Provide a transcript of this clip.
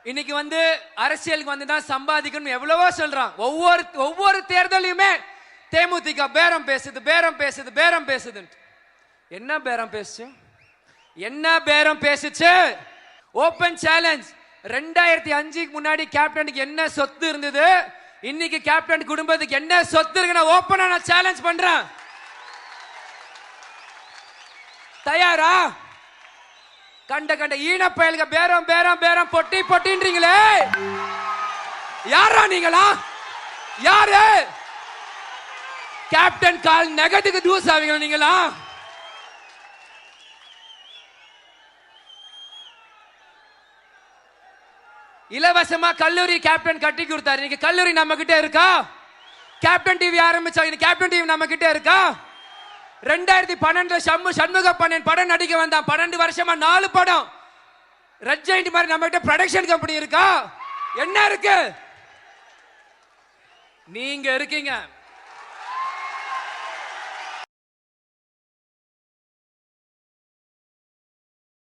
இன்னைக்கு வந்து அரசியலுக்கு வந்து தான் சம்பாதிக்கணும் எவ்வளவோ சொல்றான். ஒவ்வொரு தேர்தலையுமே தேமுதிக பேரம் பேசுது பேரம் பேசுது பேரம் பேசுது. என்ன பேரம் பேசுச்சு? என்ன பேரம் பேசுச்சு? Open challenge. 2005க்கு முன்னாடி கேப்டனுக்கு என்ன சொத்து இருந்தது, இன்னைக்கு கேப்டன் குடும்பத்துக்கு என்ன சொத்து இருக்கு, நான் ஓபனா நான் சேலஞ்ச் பண்றேன். தயாரா? கண்ட கண்ட ஈன பயலுங்க பேரம் பேரம் பேரம் பொட்டி பொட்டின்றீங்களே, யாரா நீங்களா? யாரு? கேப்டன் கால் நெகத்துக்கு தூஸ் ஆவீங்களா நீங்களா? இலவசமா கல்லூரி கேப்டன் கட்டி கொடுத்தாரு. இன்னைக்கு கல்லூரி நம்ம கிட்ட இருக்கா? கேப்டன் டிவி ஆரம்பிச்சா, இன்னைக்கு கேப்டன் டிவி நம்ம கிட்ட இருக்கா? 2012 சண்முக பண்ணன் படம் நடிக்க வந்தான். 12 வருஷமா 4 படம். ரெட் ஜெயிண்ட் மாதிரி நம்ம கிட்ட ப்ரொடக்ஷன் கம்பெனி இருக்கா? என்ன இருக்கு? நீங்க இருக்கீங்க.